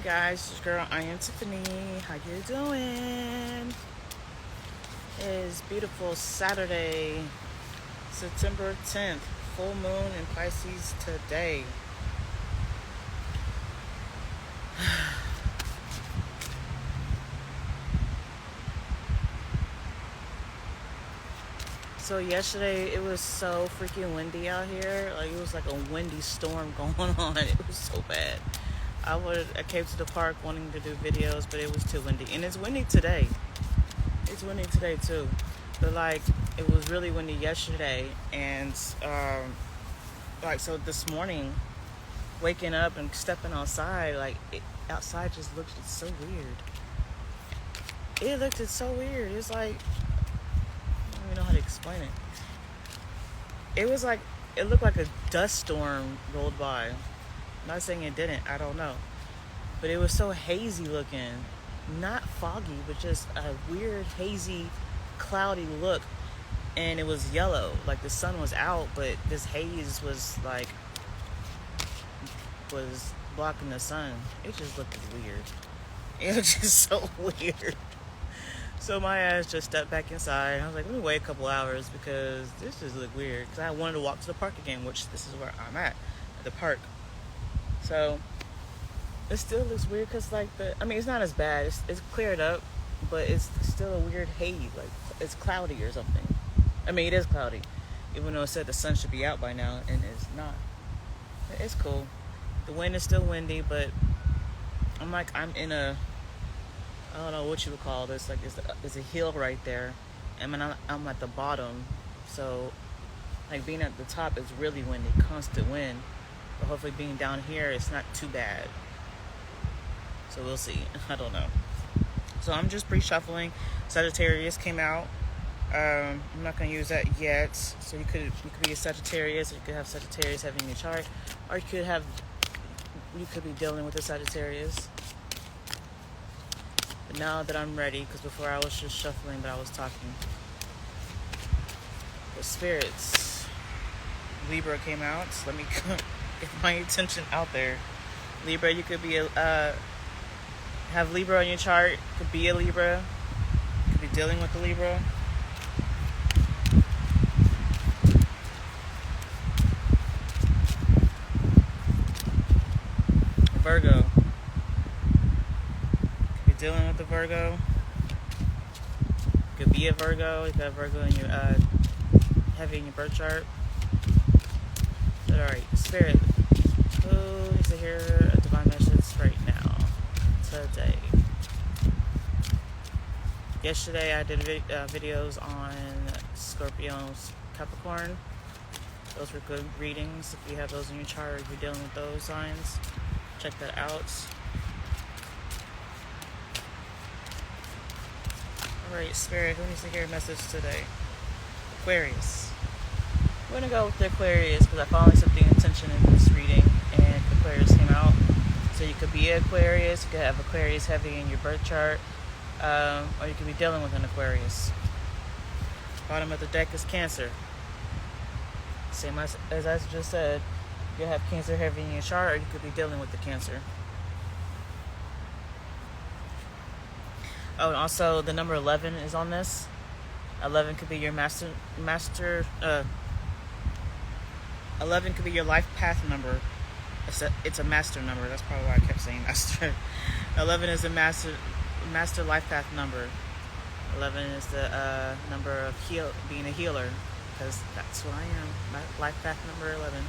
guys, it's your girl I.am.Tiffanee. How you doing? It is beautiful Saturday, September 10th. Full moon in Pisces today. So yesterday it was so freaking windy out here. Like it was like a windy storm going on. It was so bad. I came to the park wanting to do videos, but it was too windy. And it's windy today. It's windy today too. But like it was really windy yesterday, and so this morning, waking up and stepping outside, outside just looked so weird. It looked so weird. It's like I don't even know how to explain it. It was like it looked like a dust storm rolled by. I'm not saying it didn't, I don't know. But it was so hazy looking. Not foggy, but just a weird, hazy, cloudy look. And it was yellow. Like the sun was out, but this haze was blocking the sun. It just looked weird. It was just so weird. So my ass just stepped back inside. I was like, let me wait a couple hours because this just looked weird. Because I wanted to walk to the park again, which this is where I'm at the park. So it still looks weird because it's not as bad. It's cleared up, but it's still a weird haze. Like it's cloudy or something. I mean, it is cloudy, even though it said the sun should be out by now, and it's not. It's cool. The wind is still windy, but I'm in a, I don't know what you would call this. Like there's a hill right there, and I'm at the bottom, so like being at the top is really windy, constant wind. But hopefully being down here, it's not too bad. So we'll see. I don't know. So I'm just pre-shuffling. Sagittarius came out. I'm not going to use that yet. So you could be a Sagittarius. Or you could have Sagittarius having your chart. Or you could be dealing with a Sagittarius. But now that I'm ready, because before I was just shuffling, but I was talking. The spirits. Libra came out. So let me get my attention out there. Libra, you could be have Libra on your chart. Could be a Libra. Could be dealing with a Libra. Virgo. Could be dealing with the Virgo. Could be a Virgo. You could have Virgo in your heavy in your birth chart. But alright, Spirit. Who needs to hear a divine message right now? Today. Yesterday I did videos on Scorpio's Capricorn. Those were good readings. If you have those in your chart, if you're dealing with those signs, check that out. Alright, Spirit, who needs to hear a message today? Aquarius. We're going to go with the Aquarius because I finally set the intention in this reading and Aquarius came out. So you could be an Aquarius, you could have Aquarius heavy in your birth chart, or you could be dealing with an Aquarius. Bottom of the deck is Cancer. Same as I just said, you have Cancer heavy in your chart, or you could be dealing with the Cancer. Oh, and also the number 11 is on this. 11 could be your master. 11 could be your life path number. It's a master number. That's probably why I kept saying master. 11 is a master life path number. 11 is the number of being a healer, because that's who I am. My life path number 11.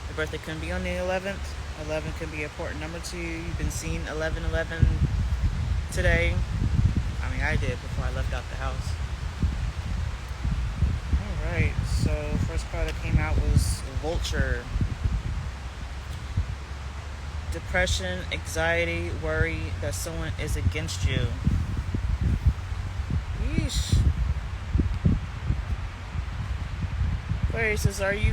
Your birthday couldn't be on the 11th. 11 could be an important number to you. You've been seeing 1111 today. I mean, I did before I left out the house. Alright, so first card that came out was Vulture. Depression, anxiety, worry that someone is against you. Yeesh. Aquarius says, are you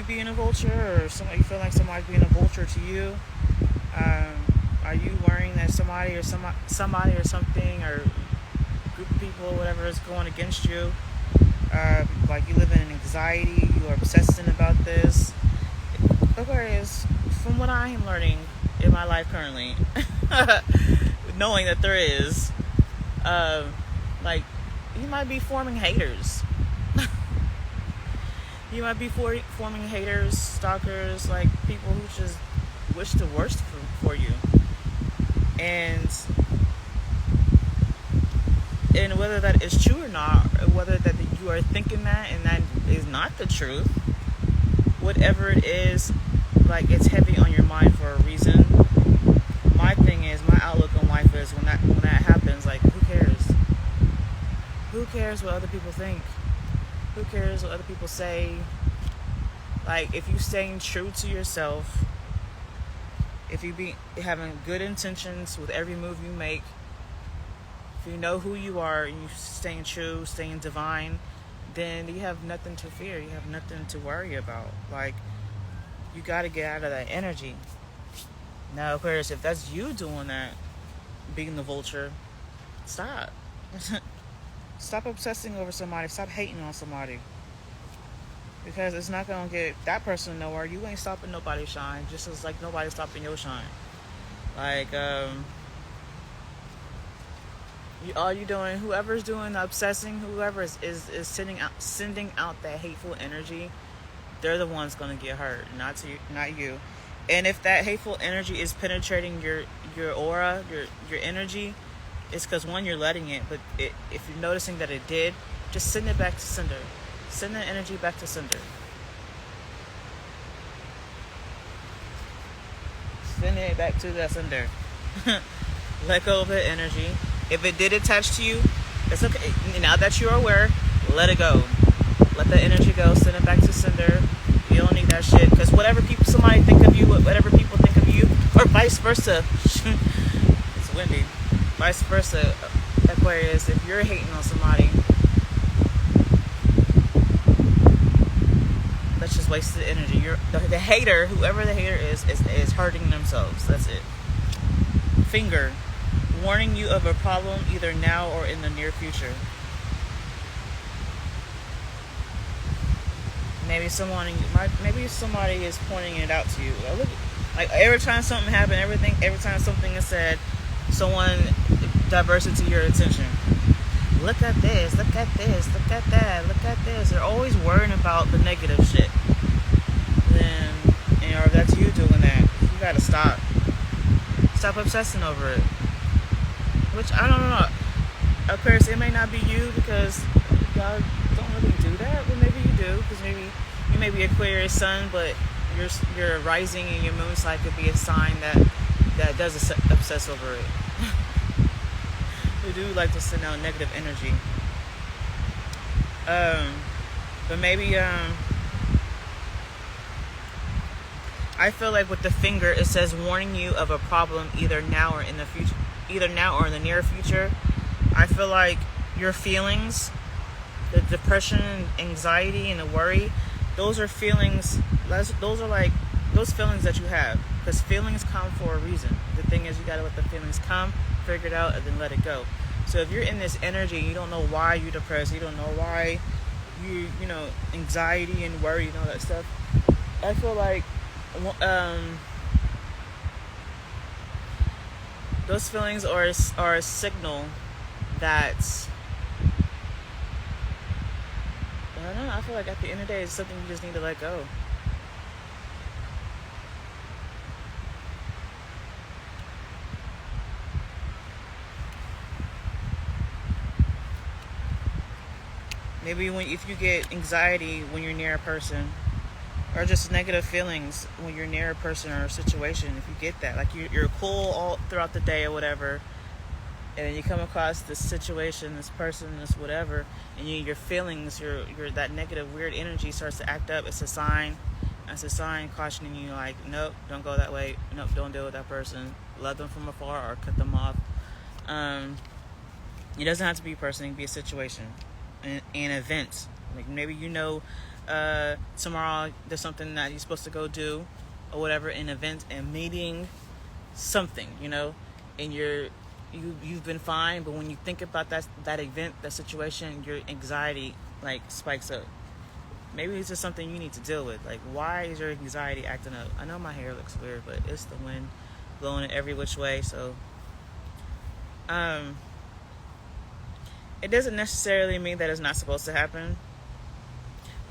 being a vulture, or you feel like somebody's being a vulture to you? Are you worrying that somebody or something or group of people or whatever is going against you? Like you live in anxiety, you are obsessing about this. Aquarius, from what I am learning, in my life currently, knowing that there is, like, you might be forming haters. You might be forming haters, stalkers, like people who just wish the worst for you. And whether that is true or not, or whether that you are thinking that and that is not the truth, whatever it is, like, it's heavy on your mind for a reason. My thing is, my outlook on life is, when that happens, like, who cares? Who cares what other people think? Who cares what other people say? Like, if you staying true to yourself, if you be having good intentions with every move you make, if you know who you are and you staying true, staying divine, then you have nothing to fear. You have nothing to worry about. Like, you got to get out of that energy. Now, Aquarius, if that's you doing that, being the vulture, stop. Stop obsessing over somebody. Stop hating on somebody. Because it's not going to get that person nowhere. You ain't stopping nobody's shine. Just as, like, nobody's stopping your shine. Like, all you doing, whoever's doing the obsessing, whoever is sending out that hateful energy, they're the ones going to get hurt, not you. And if that hateful energy is penetrating your aura, your energy, it's because, one, you're letting it, but if you're noticing that it did, just send it back to sender. Send that energy back to sender. Send it back to that sender. Let go of the energy. If it did attach to you, that's okay. Now that you're aware, let it go. Let that energy go. Send it back to sender. You don't need that shit. Because whatever somebody think of you, whatever people think of you, or vice versa. It's windy. Vice versa, Aquarius. If you're hating on somebody, that's just wasted energy. The hater, whoever the hater is hurting themselves. That's it. Finger, warning you of a problem either now or in the near future. Maybe somebody is pointing it out to you. Like, every time something happens, every time something is said, someone diverts it to your attention. Look at this, look at this, look at that, look at this. They're always worrying about the negative shit. Then, or if that's you doing that, you gotta stop. Stop obsessing over it. Which, I don't know. Aquarius, it may not be you because y'all don't really do that, but maybe you do, because maybe you may be Aquarius sun, but your rising and your moon sign could be a sign that does obsess over it. We do like to send out negative energy. But maybe I feel like with the finger, it says warning you of a problem either now or in the future, either now or in the near future. I feel like your feelings, the depression, anxiety, and the worry, those are feelings. Those are like those feelings that you have, because feelings come for a reason. The thing is, you gotta let the feelings come, figure it out, and then let it go. So if you're in this energy, you don't know why you're depressed, you don't know why you know, anxiety and worry and all that stuff. I feel like those feelings are a signal that, I don't know, I feel like at the end of the day, it's something you just need to let go. Maybe if you get anxiety when you're near a person, or just negative feelings when you're near a person or a situation, if you get that, like you're cool all throughout the day or whatever, and then you come across this situation, this person, this whatever, and your feelings, your that negative weird energy starts to act up, it's a sign. It's a sign cautioning you, like, nope, don't go that way. Nope, don't deal with that person. Love them from afar or cut them off. It doesn't have to be a person. It can be a situation, an event. Like maybe tomorrow there's something that you're supposed to go do or whatever, an event, a meeting, something, and you've been fine, but when you think about that event, that situation, your anxiety like spikes up. Maybe it's just something you need to deal with. Like, why is your anxiety acting up? I know my hair looks weird, but it's the wind blowing it every which way. So it doesn't necessarily mean that it's not supposed to happen.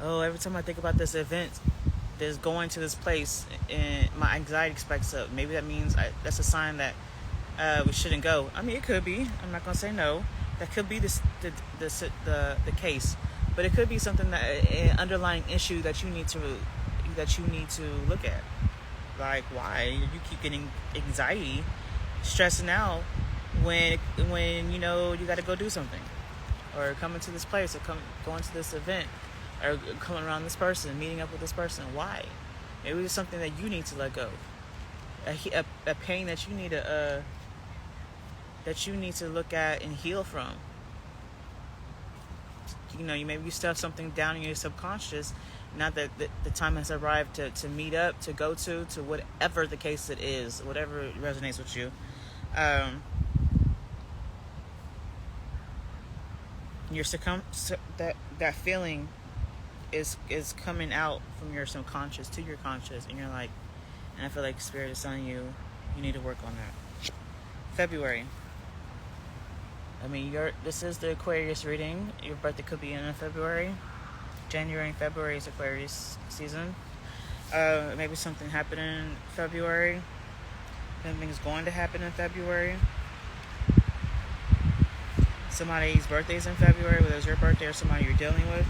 Oh, every time I think about this event, there's going to this place, and my anxiety spikes up. Maybe that means that's a sign that we shouldn't go. I mean, it could be. I'm not gonna say no. That could be the case, but it could be something that an underlying issue that you need to look at. Like, why you keep getting anxiety, stressing out when you know you got to go do something, or coming to this place, or going to this event, or coming around this person, meeting up with this person. Why? Maybe it's something that you need to let go. A pain that you need to look at and heal from. You know, maybe you stuff something down in your subconscious. Now that the time has arrived to meet up, to go to whatever the case it is, whatever resonates with you. That feeling is coming out from your subconscious to your conscious, and you're like, and I feel like Spirit is telling you need to work on that. February. I mean, this is the Aquarius reading. Your birthday could be in February. January and February is Aquarius season. Maybe something happened in February. Something's going to happen in February. Somebody's birthday is in February, whether it's your birthday or somebody you're dealing with.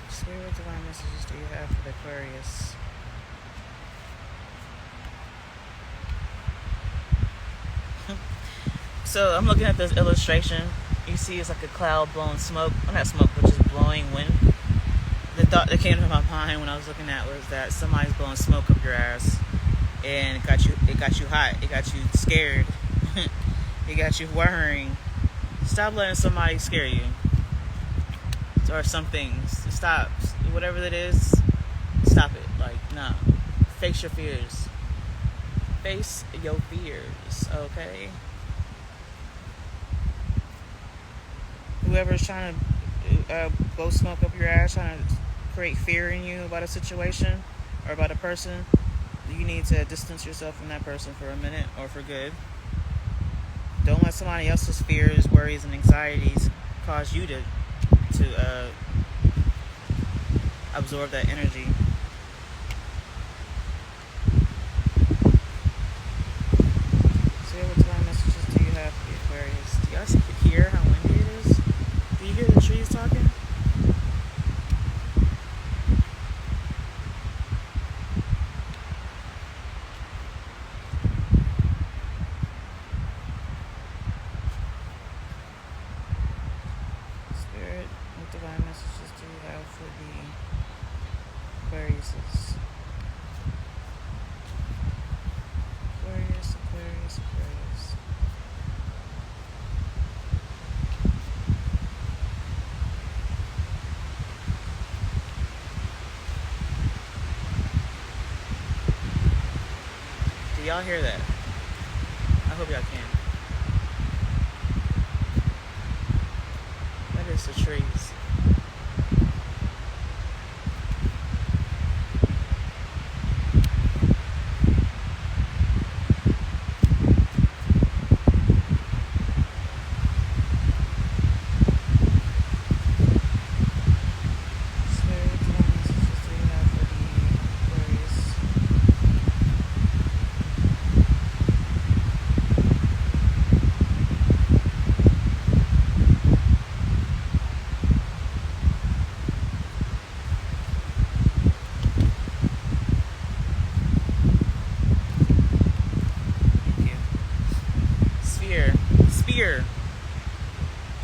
Spirit, what divine messages do you have for the Aquarius? So I'm looking at this illustration. You see it's like a cloud blowing smoke. Well, not smoke, but just blowing wind. The thought that came to my mind when I was looking at was that somebody's blowing smoke up your ass, and it got you hot. It got you scared. It got you worrying. Stop letting somebody scare you. Or some things. Stop. Whatever that is, stop it. Like, no. Face your fears. Face your fears, okay? Whoever's trying to blow smoke up your ass, trying to create fear in you about a situation or about a person, you need to distance yourself from that person for a minute or for good. Don't let somebody else's fears, worries, and anxieties cause you to absorb that energy. So what divine messages do you have for the Aquarius? Do y'all hear how windy it is? Do you hear the trees talking? Spirit, what divine messages do you have for the Aquariuses? Aquarius, Aquarius, Aquarius. Do y'all hear that? I hope y'all can. That is the trees. Spear.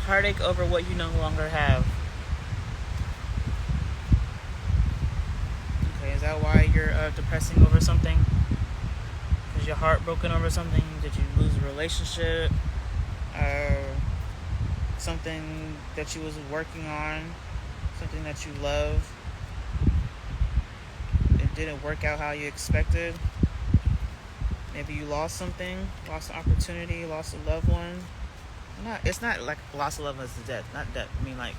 Heartache over what you no longer have. Okay, is that why you're depressing over something? Is your heart broken over something? Did you lose a relationship? Something that you was working on? Something that you love? It didn't work out how you expected? Maybe you lost something, lost an opportunity, lost a loved one. It's not like lost a loved one is death, not death. I mean, like,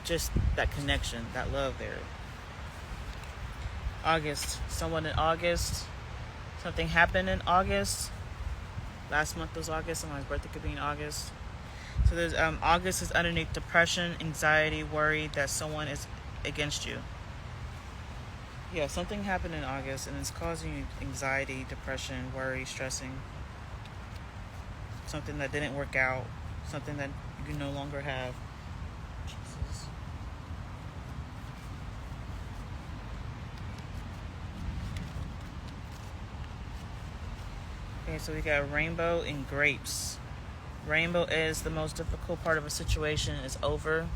just that connection, that love there. August, someone in August, something happened in August. Last month was August, someone's birthday could be in August. So there's August is underneath depression, anxiety, worry that someone is against you. Yeah, something happened in August and it's causing you anxiety, depression, worry, stressing. Something that didn't work out, something that you no longer have. Jesus. Okay, so we got rainbow and grapes. Rainbow is the most difficult part of a situation is over.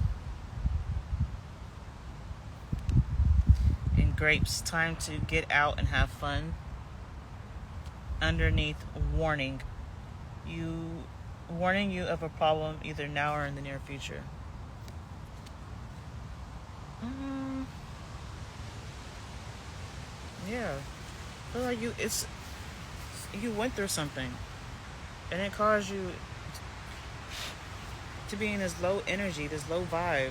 And grapes, time to get out and have fun. Underneath, warning you of a problem either now or in the near future. Yeah, I feel like you went through something, and it caused you to be in this low energy, this low vibe,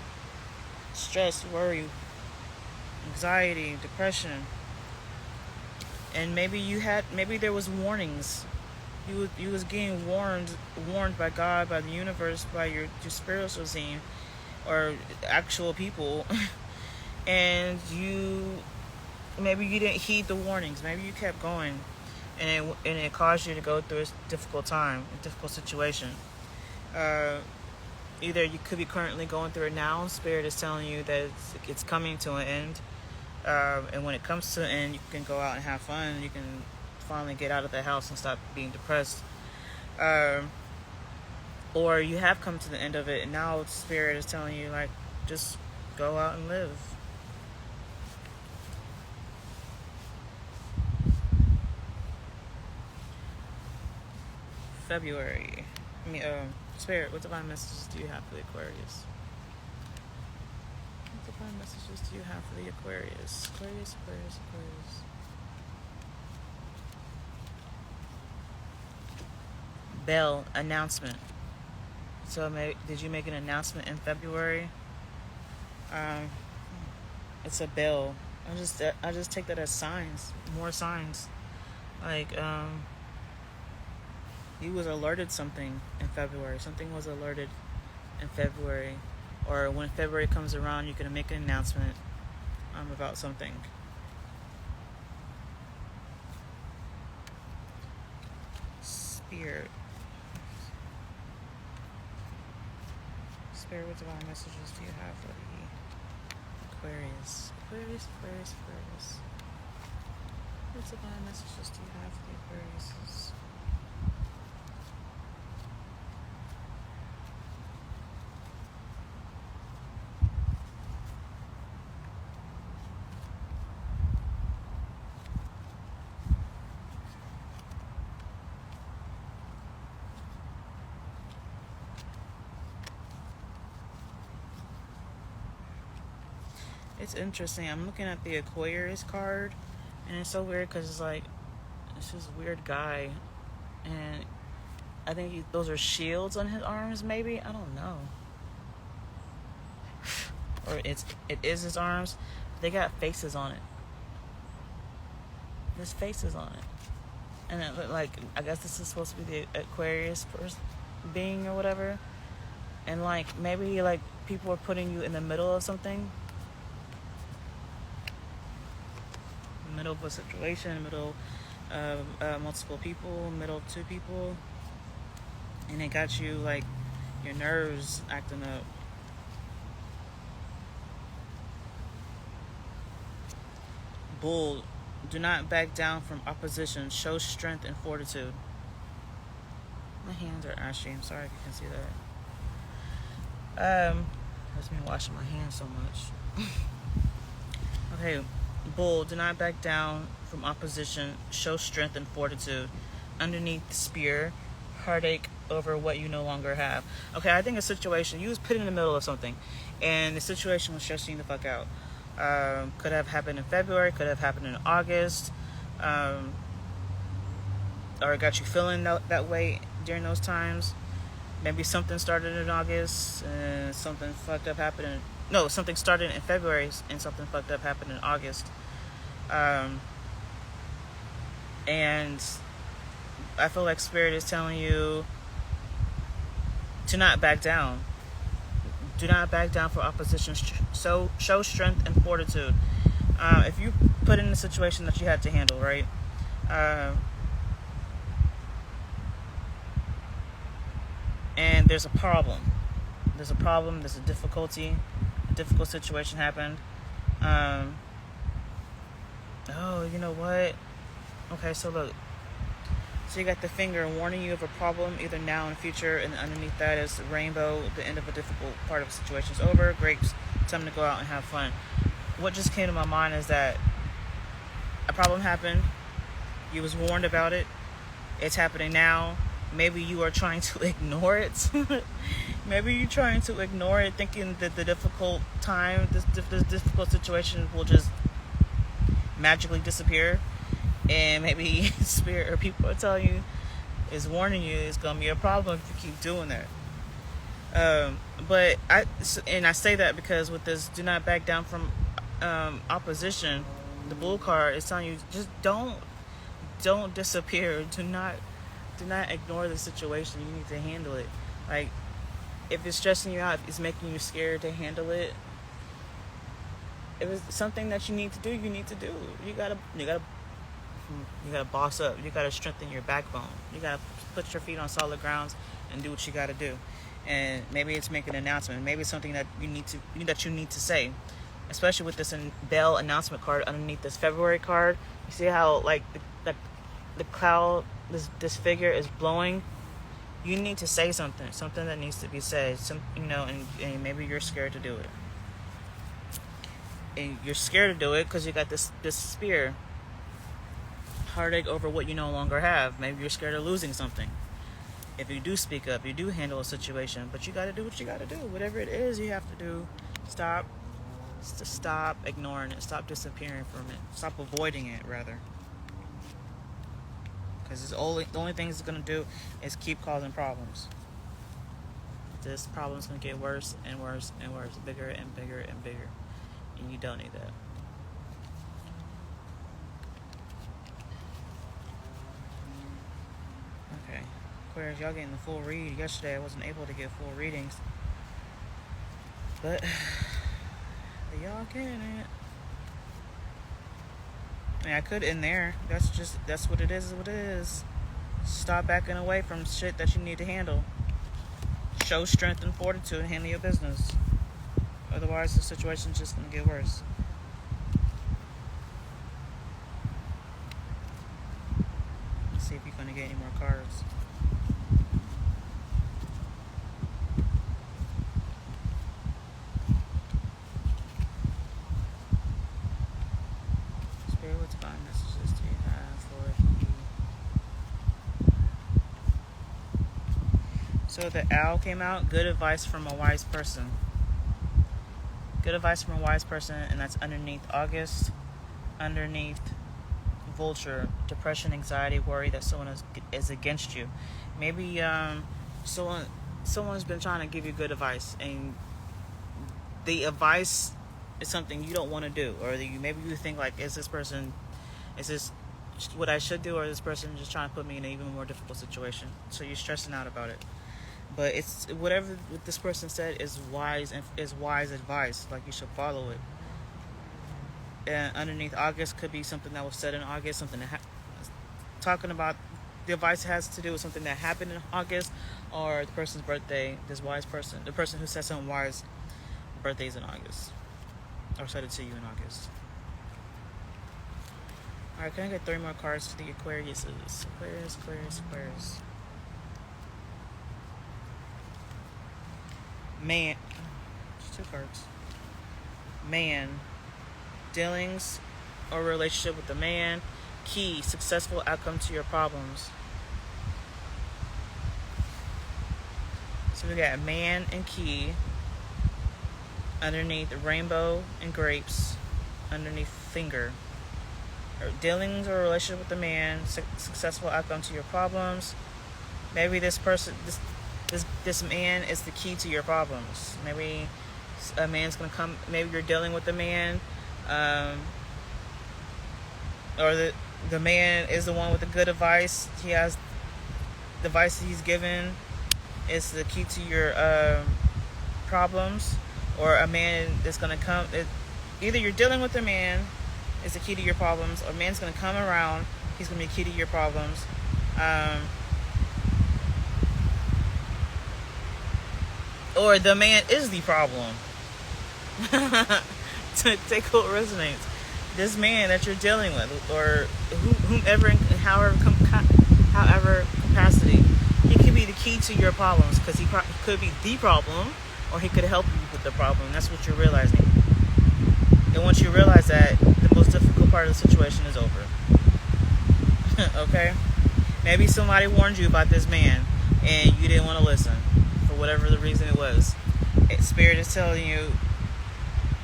stress, worry, anxiety, depression, and maybe there was warnings. You was getting warned by God, by the universe, by your spiritual scene, or actual people, and maybe you didn't heed the warnings. Maybe you kept going, and it caused you to go through a difficult time, a difficult situation. Either you could be currently going through it now. Spirit is telling you that it's coming to an end, and when it comes to an end, you can go out and have fun. You can finally get out of the house and stop being depressed. Or you have come to the end of it, and now Spirit is telling you, like, just go out and live. February. Spirit, what divine messages do you have for the Aquarius? What divine messages do you have for the Aquarius? Aquarius. Bell, announcement. So did you make an announcement in February? It's a bell. I just take that as signs, more signs. Like you was alerted something in February. Something was alerted in February, or when February comes around, you can make an announcement about something. Spirit, what divine messages do you have for the Aquarius? Aquarius. What divine messages do you have for the Aquarius? It's interesting. I'm looking at the Aquarius card, and it's so weird because it's like, it's this weird guy, and I think those are shields on his arms, maybe? I don't know. Or it is his arms. They got faces on it. There's faces on it. And it looked like, I guess this is supposed to be the Aquarius being or whatever. And like, maybe like people are putting you in the middle of something. Middle of a situation, middle of multiple people, middle of two people, and it got you like your nerves acting up. Bull, do not back down from opposition. Show strength and fortitude. My hands are ashy. I'm sorry if you can see that. That's me washing my hands so much. Okay. Bull, do not back down from opposition. Show strength and fortitude. Underneath the spear, heartache over what you no longer have. Okay, I think a situation, you was put in the middle of something, and the situation was stressing you the fuck out. Could have happened in February, could have happened in August, or got you feeling that way during those times. Maybe something started in August and something fucked up happened in, no, something started in February and something fucked up happened in August. And I feel like Spirit is telling you to not back down. Do not back down for opposition. So show strength and fortitude. If you put in a situation that you had to handle, right? And there's a problem. There's a difficulty. A difficult situation happened. Oh, you know what? Okay, so look. So you got the finger warning you of a problem, either now and future, and underneath that is the rainbow. The end of a difficult part of the situation is over. Grapes, time to go out and have fun. What just came to my mind is that a problem happened. You was warned about it. It's happening now. Maybe you are trying to ignore it. Maybe you're trying to ignore it, thinking that the difficult time, this difficult situation will just magically disappear. And maybe Spirit or people are telling you, is warning you, it's going to be a problem if you keep doing that. But I say that because with this do not back down from opposition, the Bull card is telling you, just don't disappear. Do not ignore the situation. You need to handle it. Like, if it's stressing you out, if it's making you scared to handle it, if it's something that you need to do, you need to do. You gotta boss up. You gotta strengthen your backbone. You gotta put your feet on solid grounds and do what you gotta do. And maybe it's making an announcement. Maybe it's something that you need to say. Especially with this Bell announcement card underneath this February card. You see how like the cloud, this figure is blowing. You need to say something that needs to be said. And maybe you're scared to do it. And you're scared to do it because you got this spear. Heartache over what you no longer have. Maybe you're scared of losing something. If you do speak up, you do handle a situation, but you got to do what you got to do. Whatever it is you have to do, stop ignoring it. Stop disappearing from it. Stop avoiding it, rather. Because the only thing it's going to do is keep causing problems. This problem's going to get worse and worse and worse, bigger and bigger and bigger. And you don't need that. Okay. Aquarius, y'all getting the full read. Yesterday I wasn't able to get full readings. But y'all getting it. I mean, I could in there. That's what it is what it is. Stop backing away from shit that you need to handle. Show strength and fortitude and handle your business. Otherwise, the situation's just going to get worse. Let's see if you're going to get any more cards. Spirit, what divine messages do you have for the... So the owl came out. Good advice from a wise person. Good advice from a wise person, and that's underneath August, underneath Vulture, depression, anxiety, worry that someone is against you. Maybe someone's been trying to give you good advice, and the advice is something you don't want to do, or maybe you think like, is this what I should do, or is this person just trying to put me in an even more difficult situation? So you're stressing out about it. But it's whatever what this person said is wise advice. Like, you should follow it. And underneath August could be something that was said in August, something that talking about the advice has to do with something that happened in August, or the person's birthday. This wise person, the person who said something wise, birthday's in August, or said it to you in August. All right, can I get 3 more cards for the Aquariuses? Aquarius. Man, just 2 cards. Man, dealings or relationship with the man. Key, successful outcome to your problems. So we got man and key. Underneath rainbow and grapes. Underneath finger. Dealings or relationship with the man. Successful outcome to your problems. Maybe this person, this man is the key to your problems. Maybe a man's gonna come. Maybe you're dealing with a man, or the man is the one with the good advice. He has the advice he's given is the key to your problems, or a man that's gonna come. Either you're dealing with a man is the key to your problems, or a man's gonna come around. He's gonna be the key to your problems. Or the man is the problem. Take what resonates. This man that you're dealing with, or whomever, however capacity, he could be the key to your problems, because he could be the problem, or he could help you with the problem. That's what you're realizing. And once you realize that, the most difficult part of the situation is over. Okay? Maybe somebody warned you about this man and you didn't want to listen for whatever the reason it was. Spirit is telling you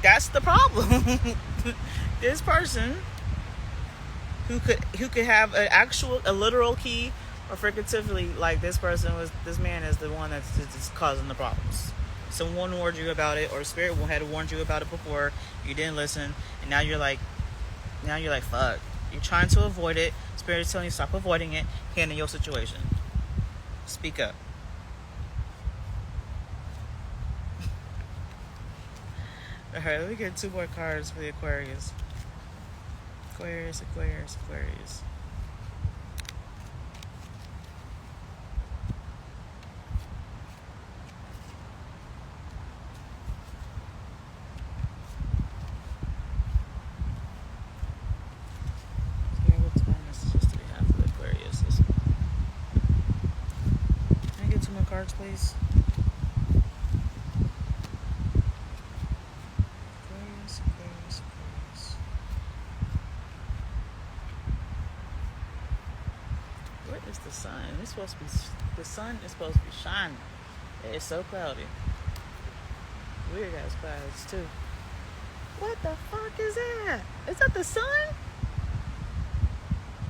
that's the problem. This person who could have a literal key, or figuratively, like this man is the one that's causing the problems. Someone warned you about it, or Spirit had warned you about it before. You didn't listen, and now you're like, fuck. You're trying to avoid it. Spirit is telling you stop avoiding it. Handle your situation. Speak up. Alright, let me get 2 more cards for the Aquarius. Aquarius. Can I get 2 more cards, please? The sun is supposed to be shining. It's so cloudy. Weird ass clouds too. What the fuck is that? Is that the sun?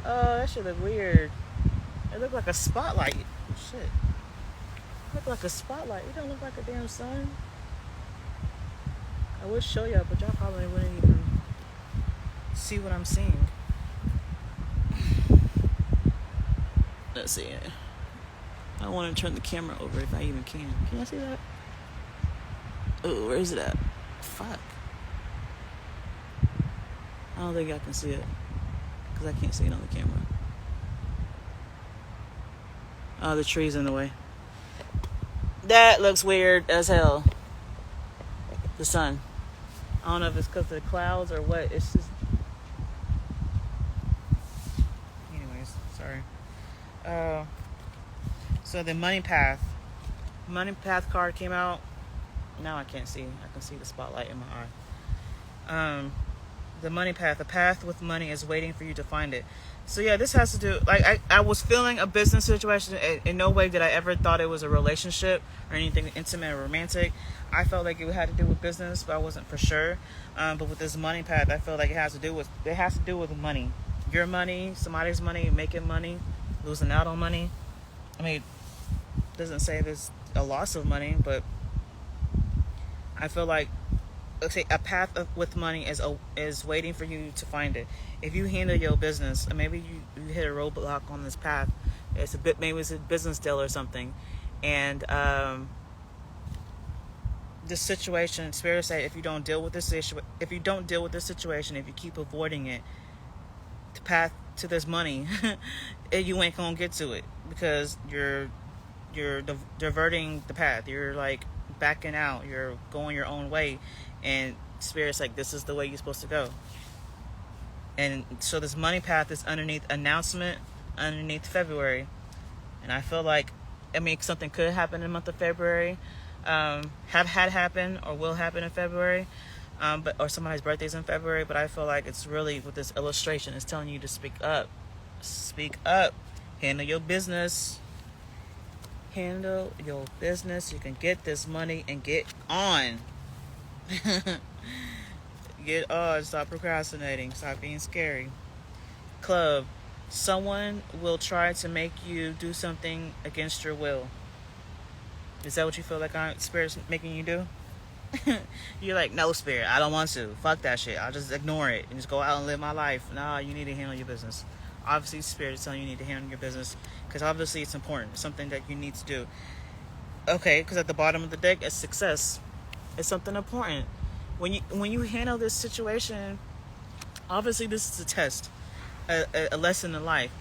Oh, that shit look weird. It looked like a spotlight. Shit. It looked like a spotlight. It don't look like a damn sun. I would show y'all, but y'all probably wouldn't even see what I'm seeing. Let's see. I want to turn the camera over if I even can. Can I see that? Oh, where is it at? Fuck. I don't think I can see it, because I can't see it on the camera. Oh, the tree's in the way. That looks weird as hell. The sun. I don't know if it's because of the clouds or what. It's just... Anyways, sorry. So the money path card came out. Now I can't see. I can see the spotlight in my eye. The money path, the path with money is waiting for you to find it. So yeah, this has to do, like, I was feeling a business situation. In no way did I ever thought it was a relationship or anything intimate or romantic. I felt like it had to do with business, but I wasn't for sure. But with this money path, I feel like it has to do with money. Your money, somebody's money, making money, losing out on money. I mean, it doesn't say there's a loss of money, but I feel like, let's say, a path with money is waiting for you to find it. If you handle your business, and maybe you hit a roadblock on this path, maybe it's a business deal or something, and this situation, Spirit say, if you don't deal with this situation, if you keep avoiding it, the path to this money, you ain't gonna get to it, because you're diverting the path. You're like backing out. You're going your own way, and Spirit's like, this is the way you're supposed to go. And so this money path is underneath announcement, underneath February, and I feel like, I mean, something could happen in the month of February, have had happen or will happen in February, or somebody's birthday's in February. But I feel like it's really, with this illustration, it's telling you to speak up, handle your business. You can get this money and get on. Get on. Stop procrastinating. Stop being scary. Club. Someone will try to make you do something against your will. Is that what you feel like Spirit's making you do? You're like, no, Spirit, I don't want to. Fuck that shit. I'll just ignore it and just go out and live my life. Nah, you need to handle your business. Obviously, Spirit is telling you need to handle your business because obviously it's important. It's something that you need to do. Okay, because at the bottom of the deck is success. It's something important. When you handle this situation, obviously this is a test, a lesson in life.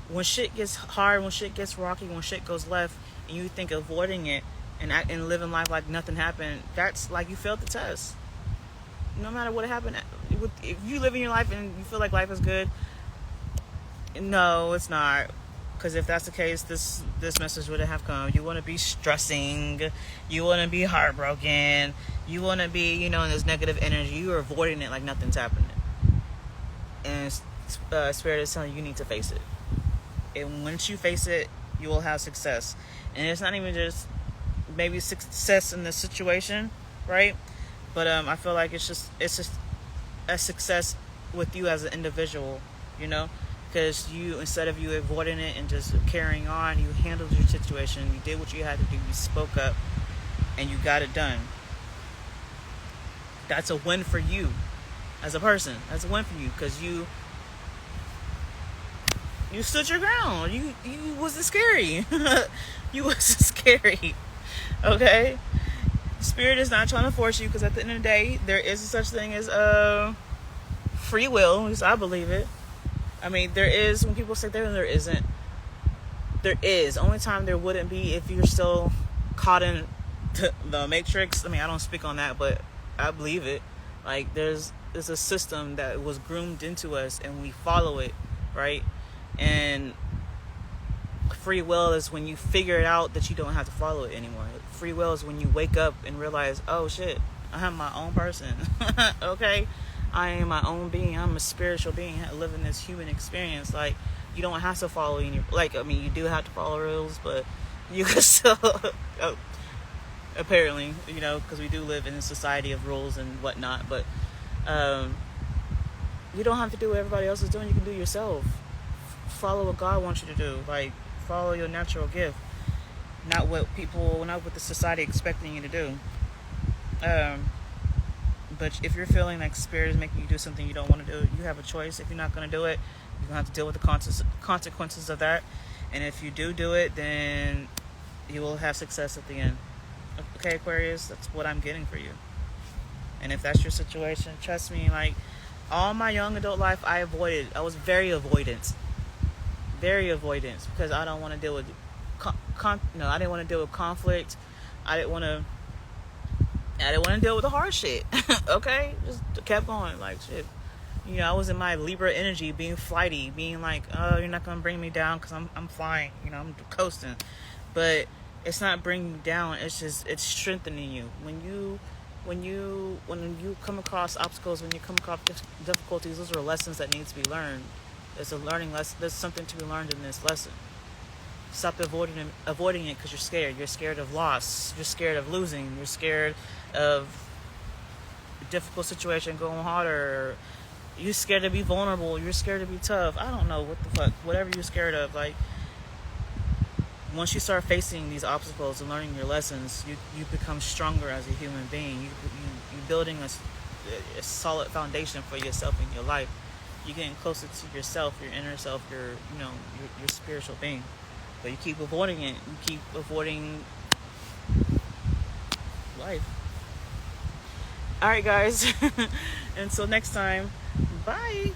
When shit gets hard, when shit gets rocky, when shit goes left, and you think avoiding it and living life like nothing happened, that's like you failed the test. No matter what happened, if you live in your life and you feel like life is good, no, it's not. Because if that's the case, this message wouldn't have come. You want to be stressing, you want to be heartbroken, you want to be, in this negative energy. You're avoiding it like nothing's happening. And Spirit is telling you need to face it. And once you face it, you will have success. And it's not even just maybe success in the situation, right? But I feel like it's just a success with you as an individual, because you, instead of you avoiding it and just carrying on, you handled your situation, you did what you had to do, you spoke up, and you got it done. That's a win for you as a person. That's a win for you because you stood your ground. You wasn't scary. You wasn't scary. Okay? Spirit is not trying to force you, because at the end of the day, there is such thing as free will, at least I believe it. I mean, there is, when people say there isn't. There is. Only time there wouldn't be if you're still caught in the matrix. I mean, I don't speak on that, but I believe it. Like, there's a system that was groomed into us and we follow it, right? And free will is when you figure it out that you don't have to follow it anymore. Free will is when you wake up and realize, oh shit, I am my own person. Okay? I am my own being. I'm a spiritual being living this human experience. Like, you don't have to follow any, you do have to follow rules, but you can still, apparently, because we do live in a society of rules and whatnot, but you don't have to do what everybody else is doing. You can do yourself. Follow what God wants you to do. Like, follow your natural gift, not what the society expecting you to do. But if you're feeling like Spirit is making you do something you don't want to do, you have a choice. If you're not going to do it, you're going to have to deal with the consequences of that. And if you do it, then you will have success at the end. Okay, Aquarius, that's what I'm getting for you. And if that's your situation, trust me, like, all my young adult life, I was very avoidant. Very avoidance, because I don't want to deal with I didn't want to deal with conflict. I didn't want to deal with the hard shit. Okay, just kept going like shit. I was in my Libra energy, being flighty, being like, oh, you're not gonna bring me down because I'm flying. I'm coasting. But it's not bringing you down. It's strengthening you. When you come across obstacles, when you come across difficulties, those are lessons that need to be learned. There's a learning lesson. There's something to be learned in this lesson. Stop avoiding it because you're scared. You're scared of loss. You're scared of losing. You're scared of a difficult situation going harder. You're scared to be vulnerable. You're scared to be tough. I don't know what the fuck. Whatever you're scared of. Like, once you start facing these obstacles and learning your lessons, you become stronger as a human being. You're building a solid foundation for yourself in your life. You're getting closer to yourself, your inner self, your spiritual being. But you keep avoiding it. You keep avoiding life. All right, guys. Until next time. Bye.